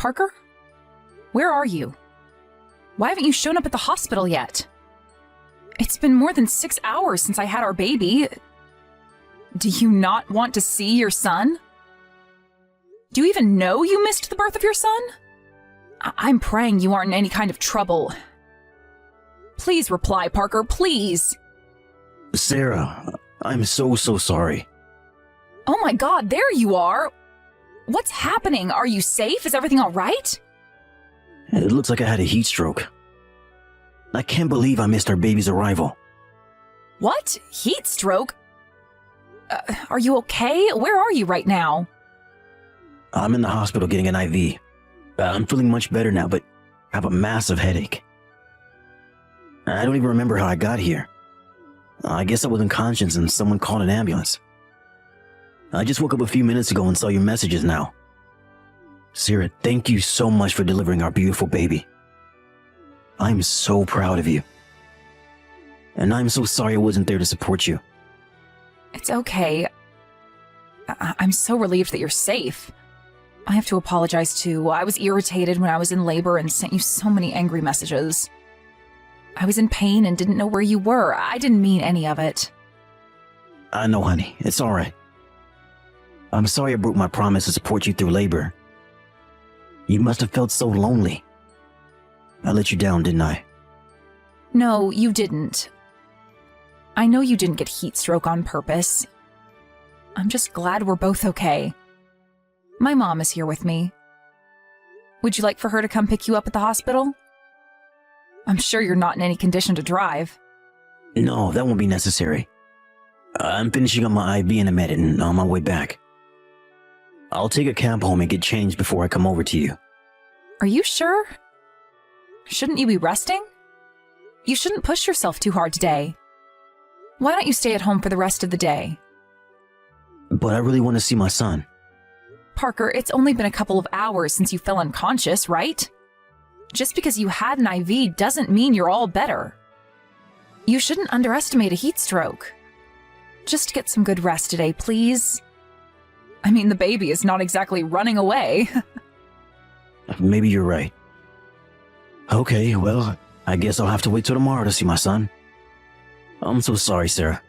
Parker? Where are you? Why haven't you shown up at the hospital yet? It's been more than 6 hours since I had our baby. Do you not want to see your son? Do you even know you missed the birth of your son? I'm praying you aren't in any kind of trouble. Please reply, Parker, please. Sarah, I'm so sorry. Oh my God, there you are. What's happening? Are you safe? Is everything all right? It looks like I had a heat stroke. I can't believe I missed our baby's arrival. What? Heat stroke? Are you okay? Where are you right now? I'm in the hospital getting an IV. I'm feeling much better now, but I have a massive headache. I don't even remember how I got here. I guess I was unconscious and someone called an ambulance. I just woke up a few minutes ago and saw your messages now. Sarah, thank you so much for delivering our beautiful baby. I'm so proud of you. And I'm so sorry I wasn't there to support you. It's okay. I'm so relieved that you're safe. I have to apologize too. I was irritated when I was in labor and sent you so many angry messages. I was in pain and didn't know where you were. I didn't mean any of it. I know, honey. It's all right. I'm sorry I broke my promise to support you through labor. You must have felt so lonely. I let you down, didn't I? No, you didn't. I know you didn't get heat stroke on purpose. I'm just glad we're both okay. My mom is here with me. Would you like for her to come pick you up at the hospital? I'm sure you're not in any condition to drive. No, that won't be necessary. I'm finishing up my IV in a minute and on my way back. I'll take a cab home and get changed before I come over to you. Are you sure? Shouldn't you be resting? You shouldn't push yourself too hard today. Why don't you stay at home for the rest of the day? But I really want to see my son. Parker, it's only been a couple of hours since you fell unconscious, right? Just because you had an IV doesn't mean you're all better. You shouldn't underestimate a heat stroke. Just get some good rest today, please. I mean, the baby is not exactly running away. Maybe you're right. Okay, well, I guess I'll have to wait till tomorrow to see my son. I'm so sorry, Sarah.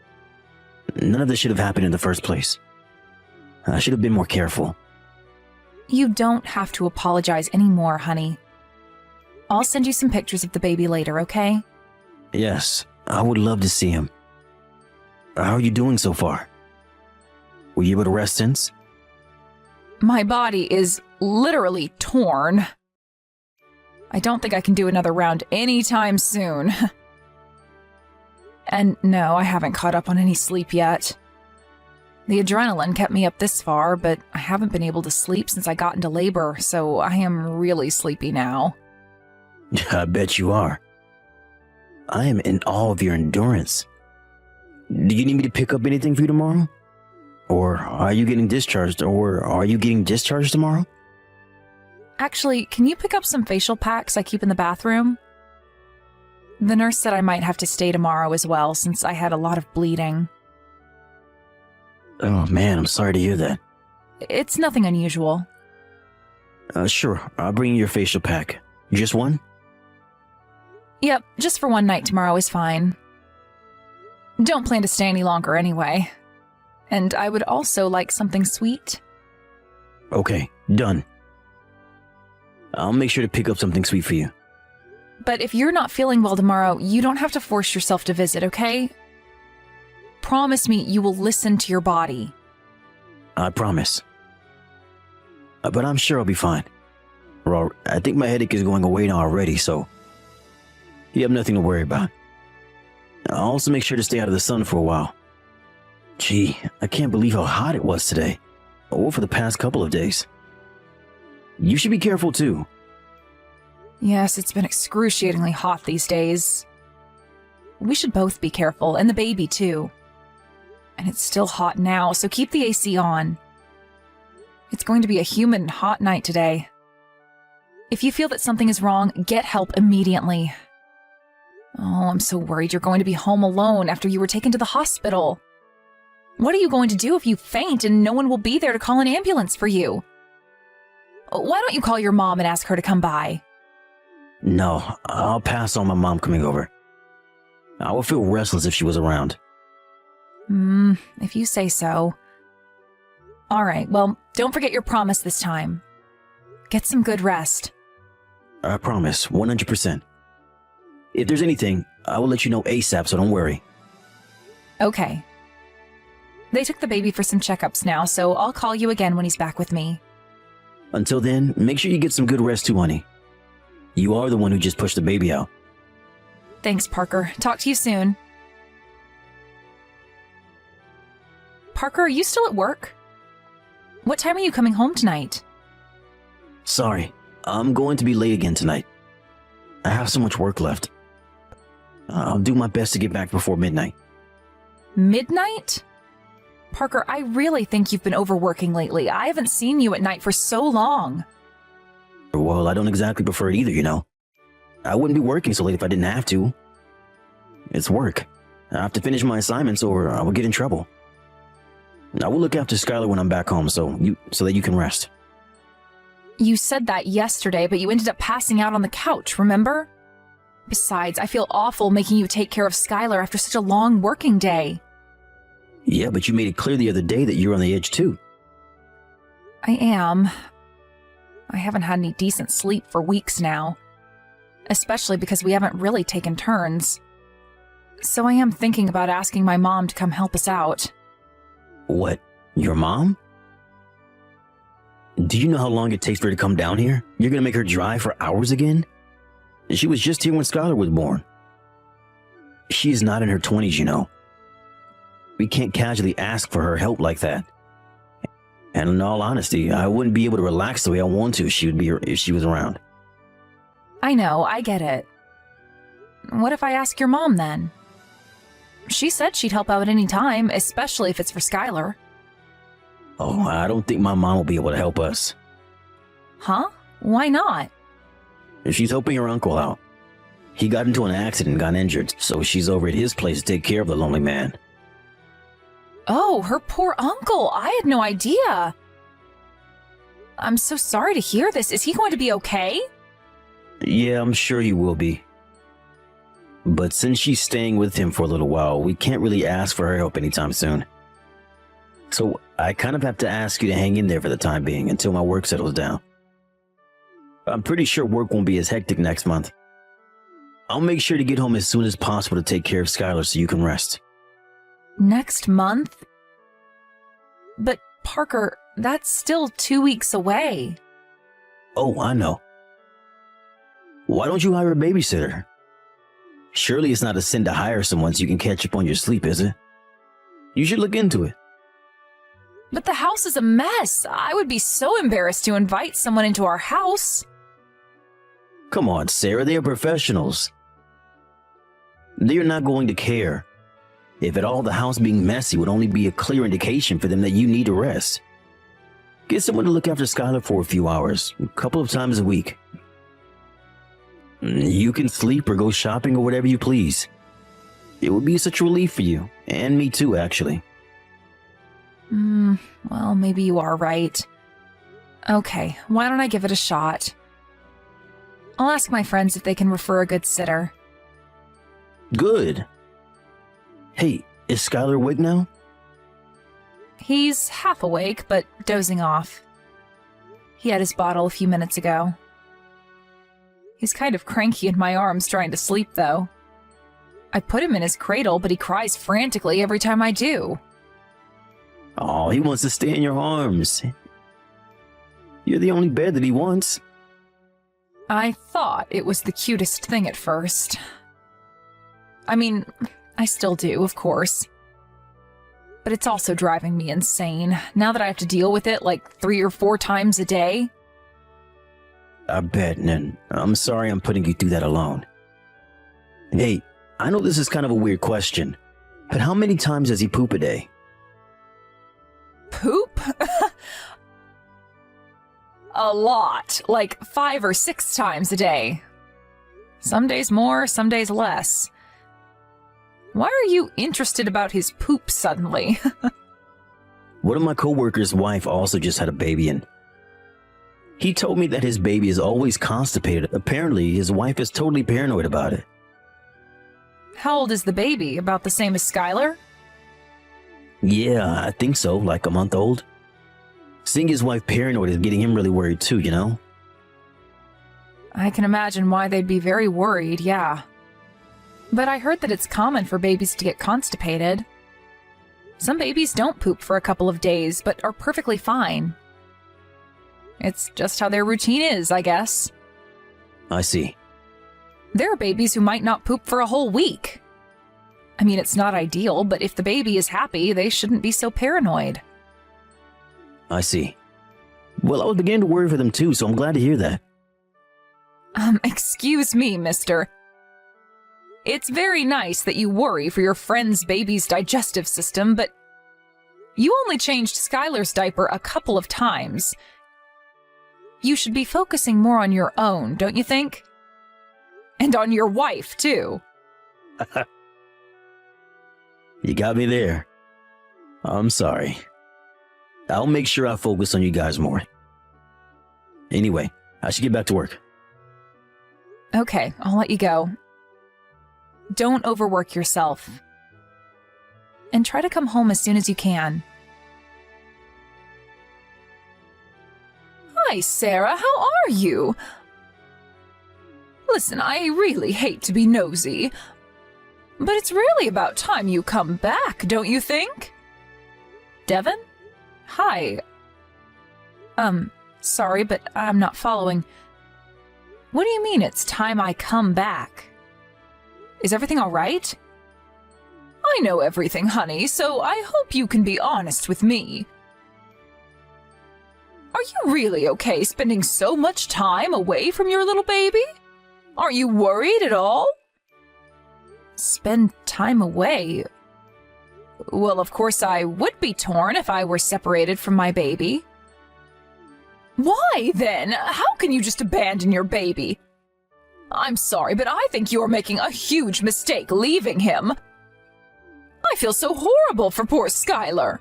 None of this should have happened in the first place. I should have been more careful. You don't have to apologize anymore, honey. I'll send you some pictures of the baby later, okay? Yes, I would love to see him. How are you doing so far? Were you able to rest since? My body is literally torn. I don't think I can do another round anytime soon. And no, I haven't caught up on any sleep yet. The adrenaline kept me up this far, but I haven't been able to sleep since I got into labor, so I am really sleepy now. I bet you are. I am in awe of your endurance. Do you need me to pick up anything for you tomorrow? Or are you getting discharged tomorrow? Actually, can you pick up some facial packs I keep in the bathroom? The nurse said I might have to stay tomorrow as well, since I had a lot of bleeding. Oh man, I'm sorry to hear that. It's nothing unusual. Sure, I'll bring you your facial pack. Just one? Yep, just for one night tomorrow is fine. Don't plan to stay any longer anyway. And I would also like something sweet. Okay, done. I'll make sure to pick up something sweet for you. But if you're not feeling well tomorrow, you don't have to force yourself to visit, okay? Promise me you will listen to your body. I promise. But I'm sure I'll be fine. Well, I think my headache is going away now already, so you have nothing to worry about. I'll also make sure to stay out of the sun for a while. Gee, I can't believe how hot it was today, or for the past couple of days. You should be careful too. Yes, it's been excruciatingly hot these days. We should both be careful, and the baby too. And it's still hot now, so keep the AC on. It's going to be a humid and hot night today. If you feel that something is wrong, get help immediately. Oh, I'm so worried you're going to be home alone after you were taken to the hospital. What are you going to do if you faint and no one will be there to call an ambulance for you? Why don't you call your mom and ask her to come by? No, I'll pass on my mom coming over. I would feel restless if she was around. If you say so. All right, well, don't forget your promise this time. Get some good rest. I promise, 100%. If there's anything, I will let you know ASAP, so don't worry. Okay. They took the baby for some checkups now, so I'll call you again when he's back with me. Until then, make sure you get some good rest too, honey. You are the one who just pushed the baby out. Thanks, Parker. Talk to you soon. Parker, are you still at work? What time are you coming home tonight? Sorry, I'm going to be late again tonight. I have so much work left. I'll do my best to get back before midnight. Midnight? Parker, I really think you've been overworking lately. I haven't seen you at night for so long. Well, I don't exactly prefer it either, you know. I wouldn't be working so late if I didn't have to. It's work. I have to finish my assignments or I will get in trouble. I will look after Skylar when I'm back home so that you can rest. You said that yesterday, but you ended up passing out on the couch, remember? Besides, I feel awful making you take care of Skylar after such a long working day. Yeah, but you made it clear the other day that you're on the edge too. I am. I haven't had any decent sleep for weeks now. Especially because we haven't really taken turns. So I am thinking about asking my mom to come help us out. What? Your mom? Do you know how long it takes for her to come down here? You're gonna make her drive for hours again? She was just here when Skylar was born. She is not in her 20s, you know. We can't casually ask for her help like that. And in all honesty, I wouldn't be able to relax the way I want to if she was around. I know, I get it. What if I ask your mom then? She said she'd help out at any time, especially if it's for Skylar. Oh, I don't think my mom will be able to help us. Huh? Why not? She's helping her uncle out. He got into an accident and got injured, so she's over at his place to take care of the lonely man. Oh, her poor uncle. I had no idea. I'm so sorry to hear this. Is he going to be okay? Yeah, I'm sure he will be. But since she's staying with him for a little while, we can't really ask for her help anytime soon. So I kind of have to ask you to hang in there for the time being until my work settles down. I'm pretty sure work won't be as hectic next month. I'll make sure to get home as soon as possible to take care of Skylar so you can rest. Next month? But Parker, that's still 2 weeks away. Oh, I know. Why don't you hire a babysitter? Surely it's not a sin to hire someone so you can catch up on your sleep, is it? You should look into it. But the house is a mess. I would be so embarrassed to invite someone into our house. Come on, Sarah, they are professionals. They are not going to care. If at all, the house being messy would only be a clear indication for them that you need a rest. Get someone to look after Skylar for a few hours, a couple of times a week. You can sleep or go shopping or whatever you please. It would be such a relief for you, and me too, actually. Well, maybe you are right. Okay, why don't I give it a shot? I'll ask my friends if they can refer a good sitter. Good. Hey, is Skylar awake now? He's half awake, but dozing off. He had his bottle a few minutes ago. He's kind of cranky in my arms trying to sleep, though. I put him in his cradle, but he cries frantically every time I do. Oh, he wants to stay in your arms. You're the only bed that he wants. I thought it was the cutest thing at first. I mean, I still do, of course. But it's also driving me insane, now that I have to deal with it like 3 or 4 times a day. I bet, and I'm sorry I'm putting you through that alone. Hey, I know this is kind of a weird question, but how many times does he poop a day? Poop? A lot, like 5 or 6 times a day. Some days more, some days less. Why are you interested about his poop suddenly? One of my coworkers' wife also just had a baby, and He told me that his baby is always constipated. Apparently, his wife is totally paranoid about it. How old is the baby? About the same as Skylar? Yeah, I think so, like a month old. Seeing his wife paranoid is getting him really worried too, you know? I can imagine why they'd be very worried, yeah. But I heard that it's common for babies to get constipated. Some babies don't poop for a couple of days, but are perfectly fine. It's just how their routine is, I guess. I see. There are babies who might not poop for a whole week. I mean, it's not ideal, but if the baby is happy, they shouldn't be so paranoid. I see. Well, I was beginning to worry for them too, so I'm glad to hear that. Excuse me, mister. It's very nice that you worry for your friend's baby's digestive system, but you only changed Skylar's diaper a couple of times. You should be focusing more on your own, don't you think? And on your wife, too. You got me there. I'm sorry. I'll make sure I focus on you guys more. Anyway, I should get back to work. Okay, I'll let you go. Don't overwork yourself. And try to come home as soon as you can. Hi, Sarah. How are you? Listen, I really hate to be nosy, but it's really about time you come back, don't you think? Devin? Hi. Sorry, but I'm not following. What do you mean it's time I come back? Is everything all right? I know everything, honey, so I hope you can be honest with me. Are you really okay spending so much time away from your little baby? Aren't you worried at all? Spend time away? Well, of course I would be torn if I were separated from my baby. Why, then? How can you just abandon your baby? I'm sorry, but I think you're making a huge mistake leaving him. I feel so horrible for poor Skylar.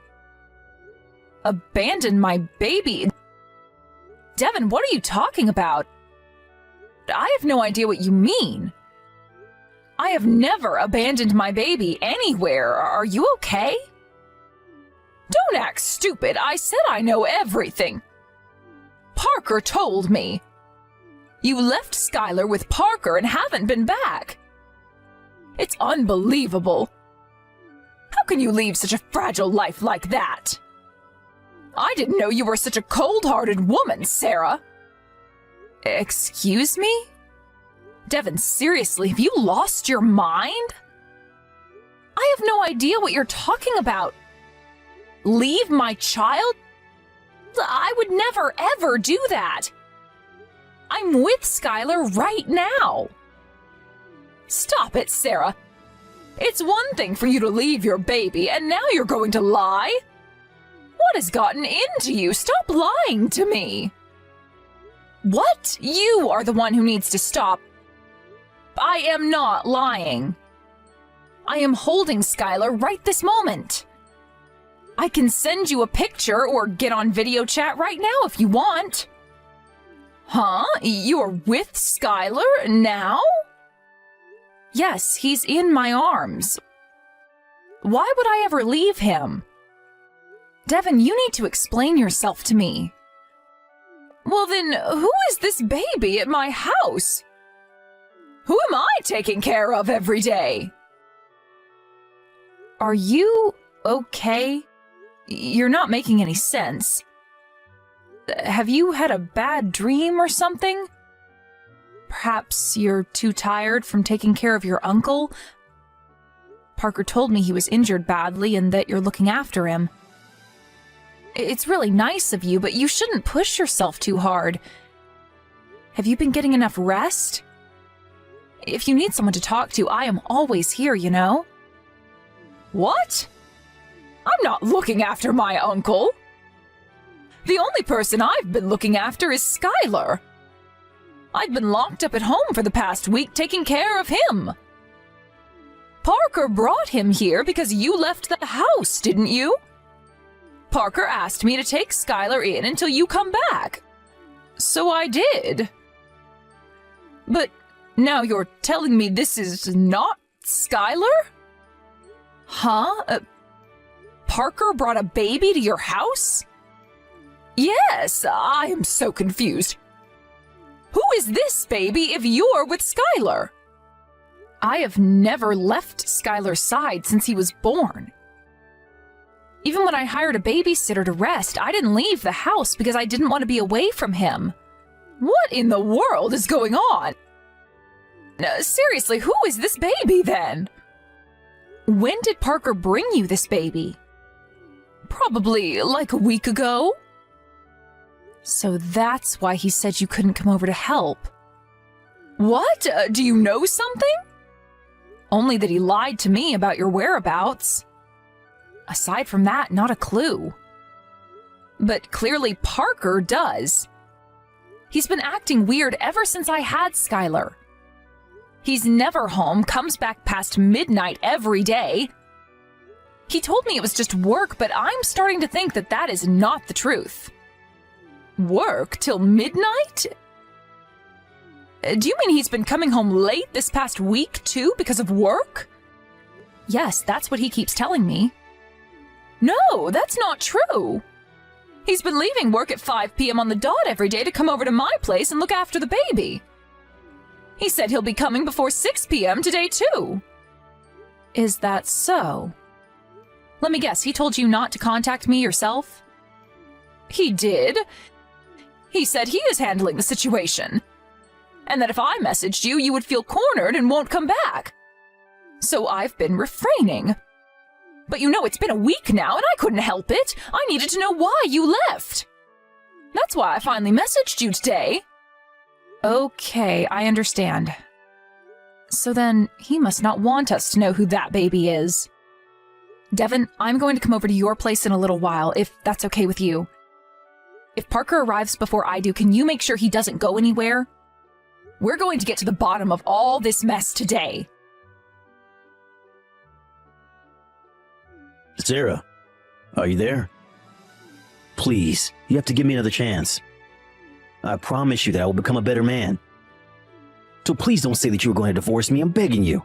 Abandon my baby? Devin, what are you talking about? I have no idea what you mean. I have never abandoned my baby anywhere. Are you okay? Don't act stupid. I said I know everything. Parker told me. You left Skylar with Parker and haven't been back. It's unbelievable. How can you leave such a fragile life like that? I didn't know you were such a cold-hearted woman, Sarah. Excuse me? Devin, seriously, have you lost your mind? I have no idea what you're talking about. Leave my child? I would never, ever do that. I'm with Skylar right now. Stop it, Sarah. It's one thing for you to leave your baby, and now you're going to lie? What has gotten into you? Stop lying to me. What? You are the one who needs to stop. I am not lying. I am holding Skylar right this moment. I can send you a picture or get on video chat right now if you want. Huh? You're with Skylar now? Yes, he's in my arms. Why would I ever leave him? Devin, you need to explain yourself to me. Well then, who is this baby at my house? Who am I taking care of every day? Are you okay? You're not making any sense. Have you had a bad dream or something? Perhaps you're too tired from taking care of your uncle? Parker told me he was injured badly and that you're looking after him. It's really nice of you, but you shouldn't push yourself too hard. Have you been getting enough rest? If you need someone to talk to, I am always here, you know? What? I'm not looking after my uncle. The only person I've been looking after is Skylar. I've been locked up at home for the past week taking care of him. Parker brought him here because you left the house, didn't you? Parker asked me to take Skylar in until you come back. So I did. But now you're telling me this is not Skylar? Huh? Parker brought a baby to your house? Yes, I am so confused. Who is this baby if you're with Skylar? I have never left Skylar's side since he was born. Even when I hired a babysitter to rest, I didn't leave the house because I didn't want to be away from him. What in the world is going on? Seriously, who is this baby then? When did Parker bring you this baby? Probably like a week ago. So that's why he said you couldn't come over to help. What? Do you know something? Only that he lied to me about your whereabouts. Aside from that, not a clue. But clearly Parker does. He's been acting weird ever since I had Skylar. He's never home, comes back past midnight every day. He told me it was just work, but I'm starting to think that that is not the truth. Work till midnight? Do you mean he's been coming home late this past week, too, because of work? Yes, that's what he keeps telling me. No, that's not true. He's been leaving work at 5 p.m. on the dot every day to come over to my place and look after the baby. He said he'll be coming before 6 p.m. today, too. Is that so? Let me guess, he told you not to contact me yourself? He did. He said he is handling the situation. And that if I messaged you, you would feel cornered and won't come back. So I've been refraining. But you know it's been a week now and I couldn't help it. I needed to know why you left. That's why I finally messaged you today. Okay, I understand. So then, he must not want us to know who that baby is. Devin, I'm going to come over to your place in a little while, if that's okay with you. If Parker arrives before I do, can you make sure he doesn't go anywhere? We're going to get to the bottom of all this mess today. Sarah, are you there? Please, you have to give me another chance. I promise you that I will become a better man. So please don't say that you were going to divorce me. I'm begging you.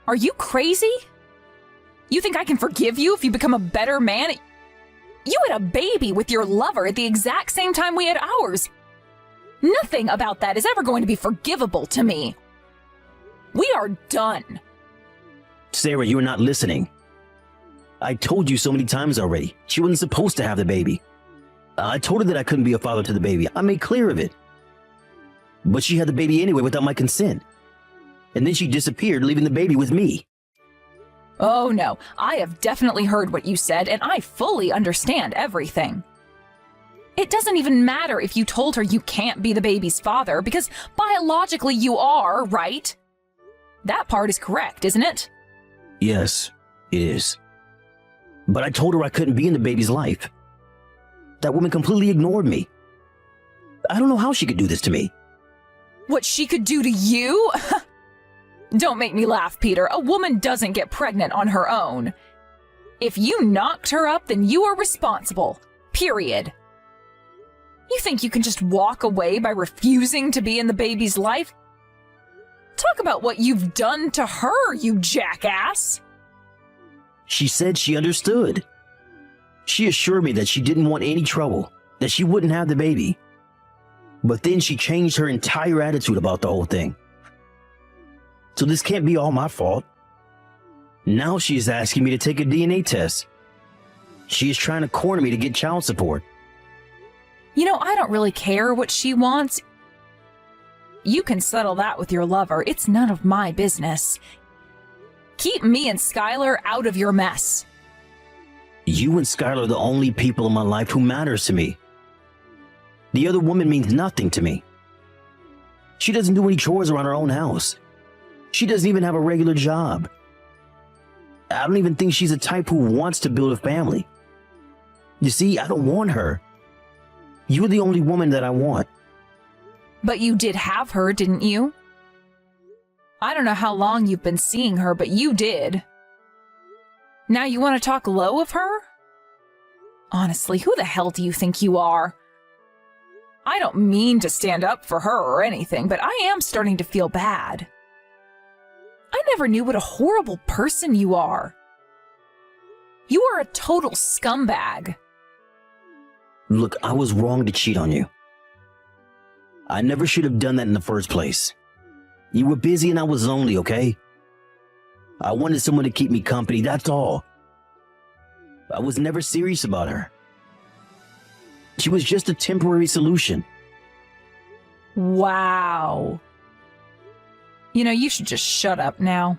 Are you crazy? You think I can forgive you if you become a better man? You had a baby with your lover at the exact same time we had ours. Nothing about that is ever going to be forgivable to me. We are done. Sarah, you are not listening. I told you so many times already. She wasn't supposed to have the baby. I told her that I couldn't be a father to the baby. I made clear of it. But she had the baby anyway without my consent. And then she disappeared, leaving the baby with me. Oh no, I have definitely heard what you said, and I fully understand everything. It doesn't even matter if you told her you can't be the baby's father, because biologically you are, right? That part is correct, isn't it? Yes, it is. But I told her I couldn't be in the baby's life. That woman completely ignored me. I don't know how she could do this to me. What she could do to you? Don't make me laugh, Peter. A woman doesn't get pregnant on her own. If you knocked her up, then you are responsible. Period. You think you can just walk away by refusing to be in the baby's life? Talk about what you've done to her, you jackass. She said she understood. She assured me that she didn't want any trouble, that she wouldn't have the baby. But then she changed her entire attitude about the whole thing. So this can't be all my fault. Now she is asking me to take a DNA test. She is trying to corner me to get child support. You know, I don't really care what she wants. You can settle that with your lover. It's none of my business. Keep me and Skylar out of your mess. You and Skylar are the only people in my life who matters to me. The other woman means nothing to me. She doesn't do any chores around her own house. She doesn't even have a regular job. I don't even think she's the type who wants to build a family. You see, I don't want her. You're the only woman that I want. But you did have her, didn't you? I don't know how long you've been seeing her, but you did. Now you want to talk low of her? Honestly, who the hell do you think you are? I don't mean to stand up for her or anything, but I am starting to feel bad. I never knew what a horrible person you are. You are a total scumbag. Look, I was wrong to cheat on you. I never should have done that in the first place. You were busy and I was lonely, okay? I wanted someone to keep me company, that's all. I was never serious about her. She was just a temporary solution. Wow. You know, you should just shut up now.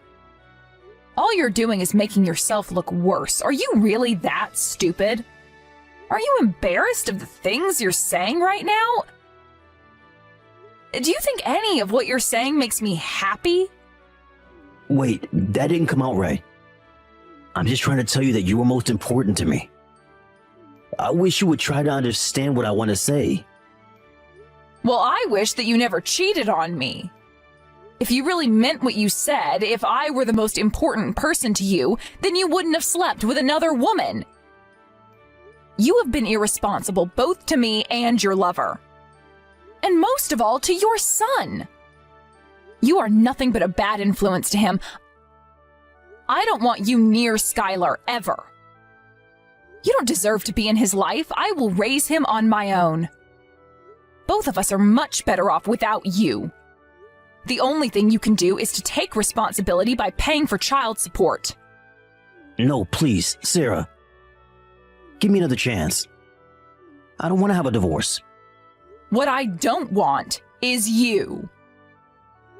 All you're doing is making yourself look worse. Are you really that stupid? Are you embarrassed of the things you're saying right now? Do you think any of what you're saying makes me happy? Wait, that didn't come out right. I'm just trying to tell you that you were most important to me. I wish you would try to understand what I want to say. Well, I wish that you never cheated on me. If you really meant what you said, if I were the most important person to you, then you wouldn't have slept with another woman. You have been irresponsible both to me and your lover. And most of all, to your son. You are nothing but a bad influence to him. I don't want you near Skylar ever. You don't deserve to be in his life. I will raise him on my own. Both of us are much better off without you. The only thing you can do is to take responsibility by paying for child support. No, please, Sarah. Give me another chance. I don't want to have a divorce. What I don't want is you.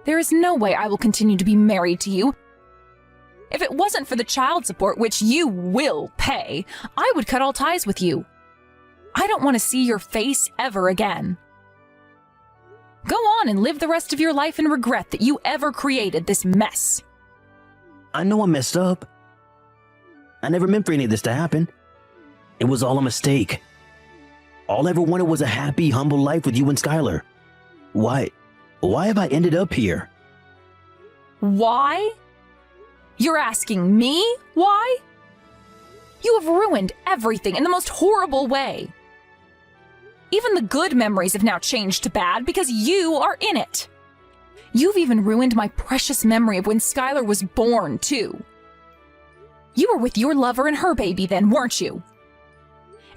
There is no way I will continue to be married to you. If it wasn't for the child support, which you will pay, I would cut all ties with you. I don't want to see your face ever again. Go on and live the rest of your life and regret that you ever created this mess. I know I messed up. I never meant for any of this to happen. It was all a mistake. All I ever wanted was a happy, humble life with you and Skylar. Why have I ended up here? Why? You're asking me why? You have ruined everything in the most horrible way. Even the good memories have now changed to bad because you are in it. You've even ruined my precious memory of when Skylar was born, too. You were with your lover and her baby then, weren't you?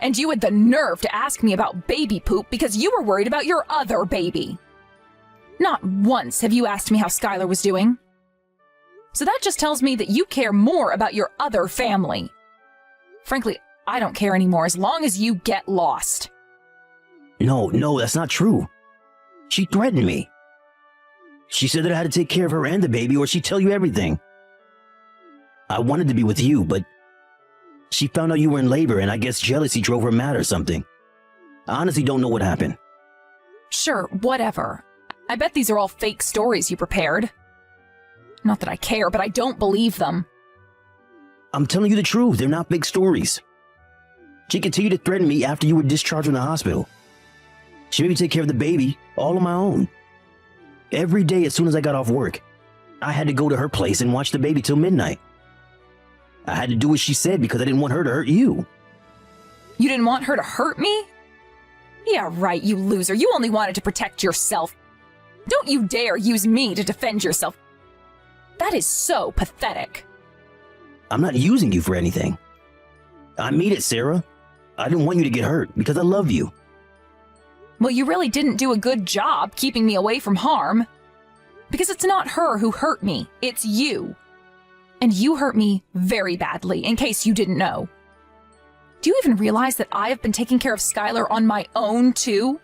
And you had the nerve to ask me about baby poop because you were worried about your other baby. Not once have you asked me how Skylar was doing. So that just tells me that you care more about your other family. Frankly, I don't care anymore as long as you get lost. No, that's not true. She threatened me. She said that I had to take care of her and the baby or she'd tell you everything. I wanted to be with you, but she found out you were in labor and I guess jealousy drove her mad or something. I honestly don't know what happened. Sure, whatever. I bet these are all fake stories you prepared. Not that I care, but I don't believe them. I'm telling you the truth, they're not fake stories. She continued to threaten me after you were discharged from the hospital. She made me take care of the baby, all on my own. Every day as soon as I got off work, I had to go to her place and watch the baby till midnight. I had to do what she said because I didn't want her to hurt you. You didn't want her to hurt me? Yeah, right, you loser. You only wanted to protect yourself. Don't you dare use me to defend yourself. That is so pathetic. I'm not using you for anything. I mean it, Sarah. I didn't want you to get hurt because I love you. Well, you really didn't do a good job keeping me away from harm. Because it's not her who hurt me, it's you. And you hurt me very badly, in case you didn't know. Do you even realize that I have been taking care of Skylar on my own, too?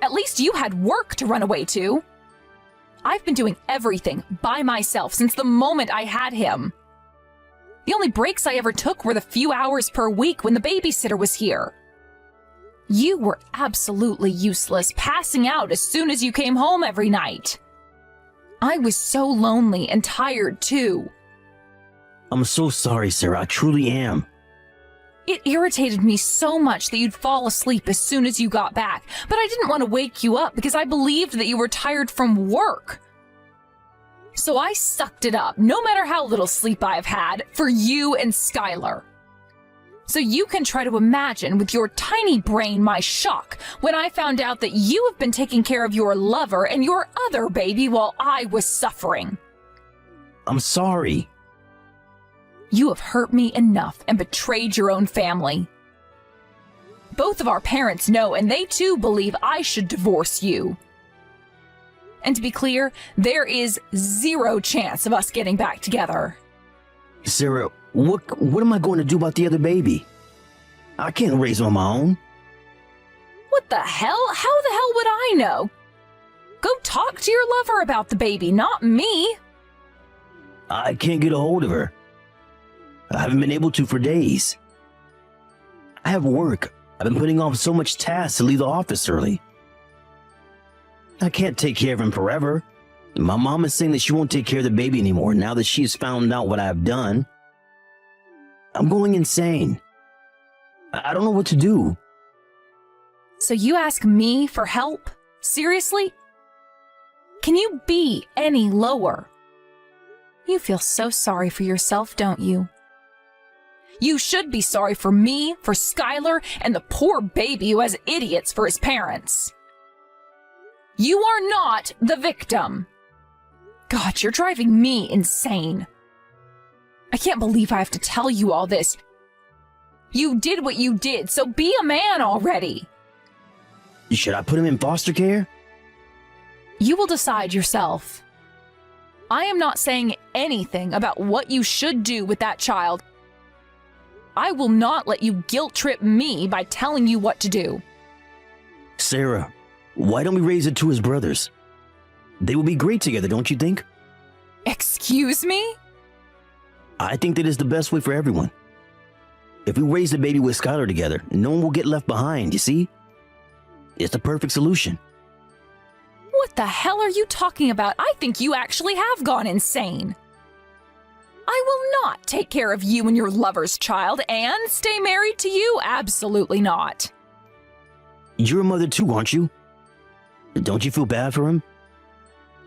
At least you had work to run away to. I've been doing everything by myself since the moment I had him. The only breaks I ever took were the few hours per week when the babysitter was here. You were absolutely useless, passing out as soon as you came home every night. I was so lonely and tired, too. I'm so sorry, Sarah. I truly am. It irritated me so much that you'd fall asleep as soon as you got back, but I didn't want to wake you up because I believed that you were tired from work. So I sucked it up, no matter how little sleep I've had, for you and Skylar. So you can try to imagine with your tiny brain my shock when I found out that you have been taking care of your lover and your other baby while I was suffering. I'm sorry. You have hurt me enough and betrayed your own family. Both of our parents know, and they too believe I should divorce you. And to be clear, there is zero chance of us getting back together. Sarah, what am I going to do about the other baby? I can't raise him on my own. What the hell? How the hell would I know? Go talk to your lover about the baby, not me. I can't get a hold of her. I haven't been able to for days. I have work. I've been putting off so much tasks to leave the office early. I can't take care of him forever. My mom is saying that she won't take care of the baby anymore now that she has found out what I have done. I'm going insane. I don't know what to do. So you ask me for help? Seriously? Can you be any lower? You feel so sorry for yourself, don't you? You should be sorry for me, for Skylar, and the poor baby who has idiots for his parents. You are not the victim. God, you're driving me insane. I can't believe I have to tell you all this. You did what you did, so be a man already. Should I put him in foster care? You will decide yourself. I am not saying anything about what you should do with that child. I will not let you guilt trip me by telling you what to do. Sarah, why don't we raise it to his brothers? They will be great together, don't you think? Excuse me? I think that is the best way for everyone. If we raise the baby with Skylar together, no one will get left behind, you see? It's the perfect solution. What the hell are you talking about? I think you actually have gone insane. I will not take care of you and your lover's child and stay married to you. Absolutely not. You're a mother too, aren't you? Don't you feel bad for him?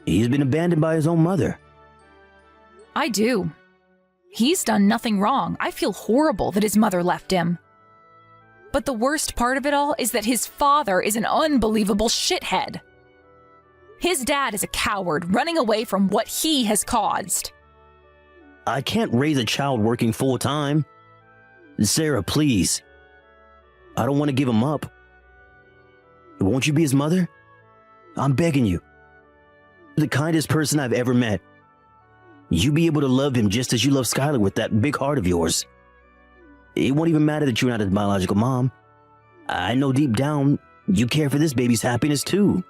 He's been abandoned by his own mother. I do. He's done nothing wrong. I feel horrible that his mother left him. But the worst part of it all is that his father is an unbelievable shithead. His dad is a coward running away from what he has caused. I can't raise a child working full time. Sarah, please. I don't want to give him up. Won't you be his mother? I'm begging you. You're the kindest person I've ever met. You be able to love him just as you love Skylar with that big heart of yours. It won't even matter that you're not his biological mom. I know deep down you care for this baby's happiness too.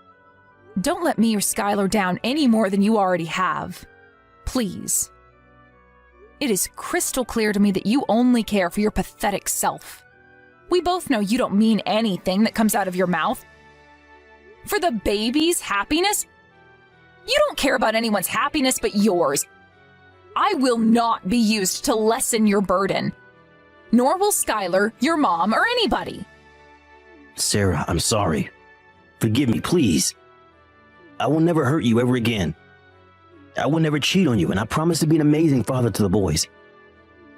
Don't let me or Skylar down any more than you already have. Please. It is crystal clear to me that you only care for your pathetic self. We both know you don't mean anything that comes out of your mouth. For the baby's happiness? You don't care about anyone's happiness but yours. I will not be used to lessen your burden. Nor will Skylar, your mom, or anybody. Sarah, I'm sorry. Forgive me, please. I will never hurt you ever again. I will never cheat on you, and I promise to be an amazing father to the boys.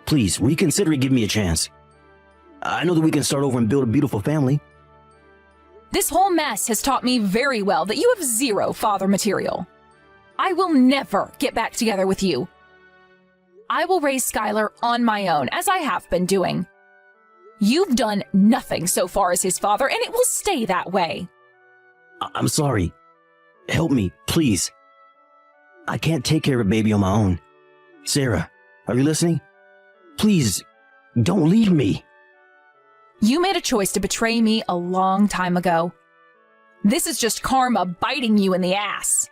Please, reconsider and give me a chance. I know that we can start over and build a beautiful family. This whole mess has taught me very well that you have zero father material. I will never get back together with you. I will raise Skylar on my own, as I have been doing. You've done nothing so far as his father, and it will stay that way. I'm sorry. Help me, please. I can't take care of a baby on my own. Sarah, are you listening? Please, don't leave me. You made a choice to betray me a long time ago. This is just karma biting you in the ass.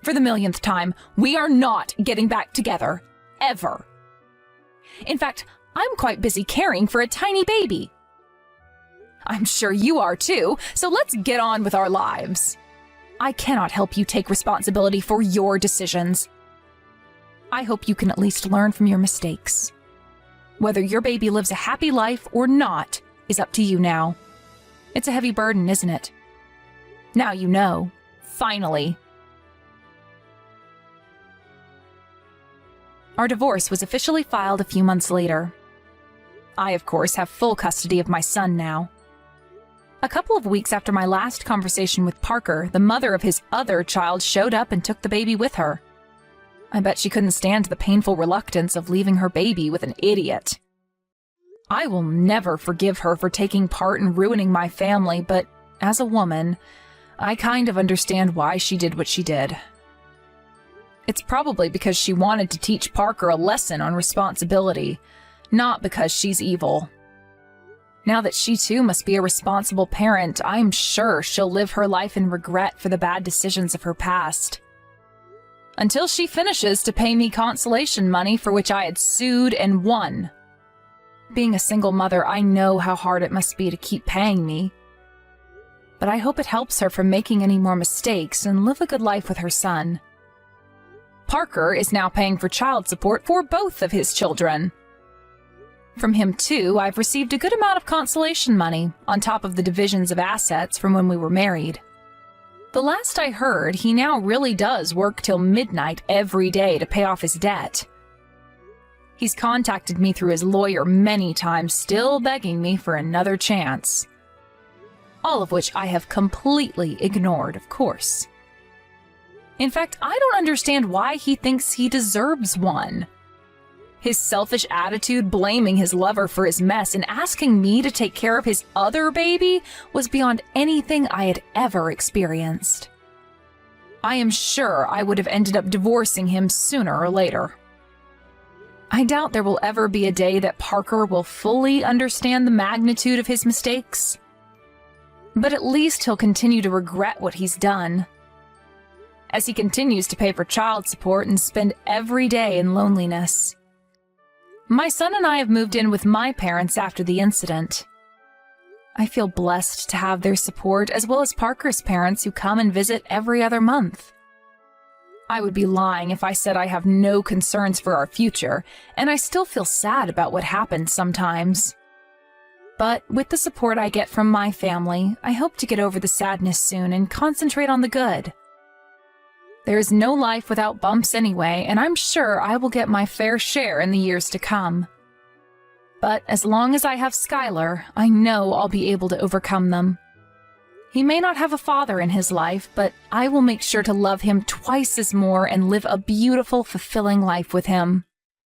For the millionth time, we are not getting back together. Ever. In fact, I'm quite busy caring for a tiny baby. I'm sure you are too, so let's get on with our lives. I cannot help you take responsibility for your decisions. I hope you can at least learn from your mistakes. Whether your baby lives a happy life or not is up to you now. It's a heavy burden, isn't it? Now you know. Finally. Our divorce was officially filed a few months later. I, of course, have full custody of my son now. A couple of weeks after my last conversation with Parker, the mother of his other child showed up and took the baby with her. I bet she couldn't stand the painful reluctance of leaving her baby with an idiot. I will never forgive her for taking part in ruining my family, but as a woman, I kind of understand why she did what she did. It's probably because she wanted to teach Parker a lesson on responsibility, not because she's evil. Now that she too must be a responsible parent, I'm sure she'll live her life in regret for the bad decisions of her past. Until she finishes to pay me consolation money for which I had sued and won. Being a single mother, I know how hard it must be to keep paying me. But I hope it helps her from making any more mistakes and live a good life with her son. Parker is now paying for child support for both of his children. From him, too, I've received a good amount of consolation money, on top of the divisions of assets from when we were married. The last I heard, he now really does work till midnight every day to pay off his debt. He's contacted me through his lawyer many times, still begging me for another chance. All of which I have completely ignored, of course. In fact, I don't understand why he thinks he deserves one. His selfish attitude, blaming his lover for his mess and asking me to take care of his other baby, was beyond anything I had ever experienced. I am sure I would have ended up divorcing him sooner or later. I doubt there will ever be a day that Parker will fully understand the magnitude of his mistakes. But at least he'll continue to regret what he's done, as he continues to pay for child support and spend every day in loneliness. My son and I have moved in with my parents after the incident. I feel blessed to have their support, as well as Parker's parents who come and visit every other month. I would be lying if I said I have no concerns for our future, and I still feel sad about what happened sometimes. But with the support I get from my family, I hope to get over the sadness soon and concentrate on the good. There is no life without bumps anyway, and I'm sure I will get my fair share in the years to come. But as long as I have Skylar, I know I'll be able to overcome them. He may not have a father in his life, but I will make sure to love him twice as more and live a beautiful, fulfilling life with him.